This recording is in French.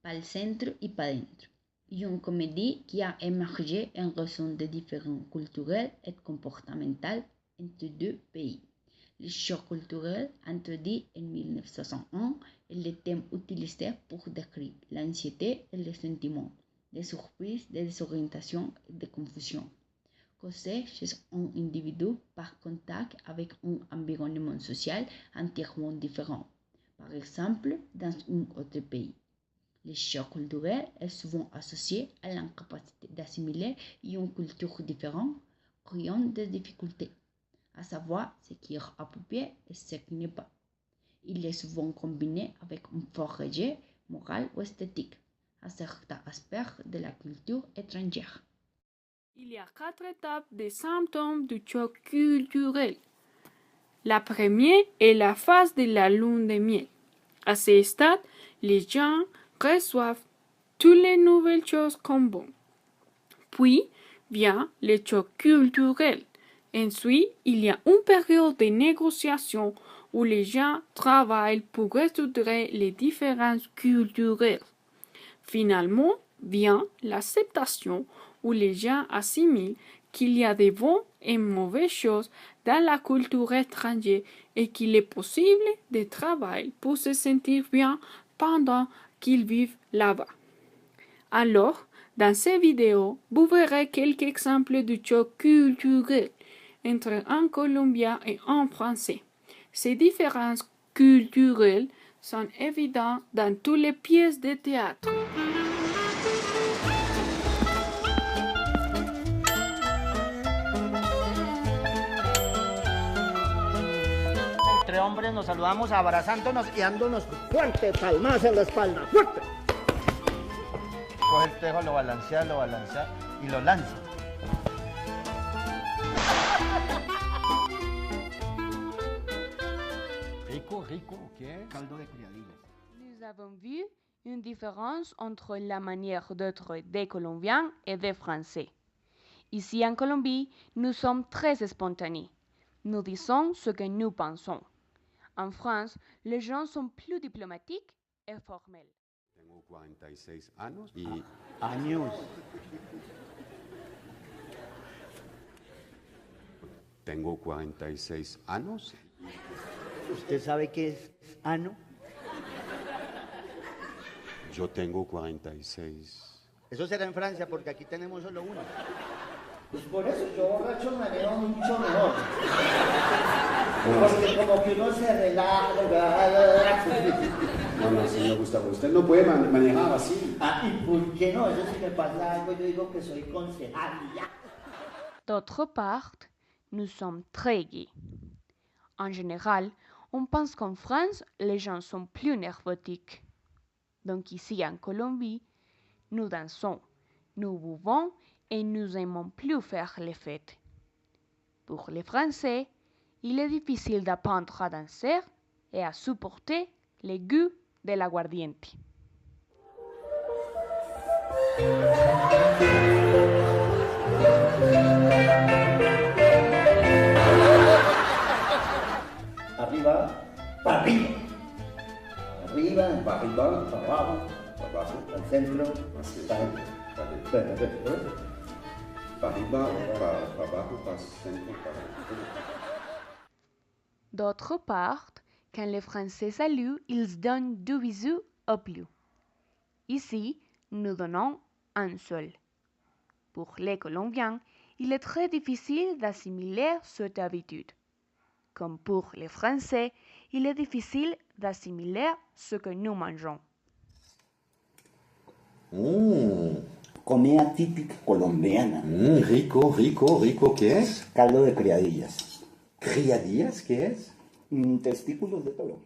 Pas le centre et pas dentro. Une comédie qui a émergé en raison des différences culturelles et comportementales entre deux pays. Le choc culturel introduit en 1961 est le thème utilisé pour décrire l'anxiété et les sentiments, de surprise, de désorientation et de confusion, causés chez un individu par contact avec un environnement social entièrement différent, par exemple dans un autre pays. Le choc culturel est souvent associé à l'incapacité d'assimiler une culture différente, créant des difficultés à savoir ce qui est approprié et ce qui n'est pas. Il est souvent combiné avec un fort rejet moral ou esthétique à certains aspects de la culture étrangère. Il y a 4 étapes des symptômes du choc culturel. La première est la phase de la lune de miel. À ce stade, les gens reçoivent toutes les nouvelles choses comme bon. Puis vient le choc culturel. Ensuite, il y a une période de négociation où les gens travaillent pour résoudre les différences culturelles. Finalement, vient l'acceptation où les gens assimilent qu'il y a de bonnes et mauvaises choses dans la culture étrangère et qu'il est possible de travailler pour se sentir bien pendant qu'ils vivent là-bas. Alors, dans ces vidéos, vous verrez quelques exemples de choc culturel entre un Colombien et un Français. Ces différences culturelles sont évidentes dans toutes les pièces de théâtre. Entre hombres nos saludamos abrazándonos y dándonos fuerte palmadas en la espalda. ¡Fuerte! Coge el tejo, lo balancea y lo lanza. Rico, ¿qué es? Caldo de criadillas. Nous avons vu une différence entre la manière d'être des Colombiens et des Français. Ici en Colombie, nous sommes très spontanés. Nous disons ce que nous pensons. En France, les gens sont plus diplomatiques et formels. Tengo 46 años y... Años. Tengo 46 años. ¿Usted sabe qué es ano? Yo tengo 46. Eso será en Francia, porque aquí tenemos solo uno. Pues por eso yo borracho manejo mucho mejor. Porque como que uno se relaja. No, señor Gustavo, usted no puede manejar así. Ah, ¿y por qué no? Eso si me pasa algo, yo digo que soy concejal y ya. D'autre part, nous sommes très gais. En général, on pense qu'en France, les gens sont plus nervotiques. Donc ici en Colombie, nous dansons, nous buvons et nous aimons plus faire les fêtes. Pour les Français, il est difficile d'apprendre à danser et à supporter les goûts de l'aguardiente. Arriba, para arriba. Arriba, para arriba, para abajo, al centro, Para arriba, para abajo, para centro, para... D'autre part, quand les Français saluent, ils donnent 2 bisous au plus. Ici, nous donnons un seul. Pour les Colombiens, il est très difficile d'assimiler cette habitude. Comme pour les Français, il est difficile d'assimiler ce que nous mangeons. Comida típica colombiana. Rico, ¿qué es? Caldo de criadillas. ¿Criadillas? ¿Qué es? Testículos de toro.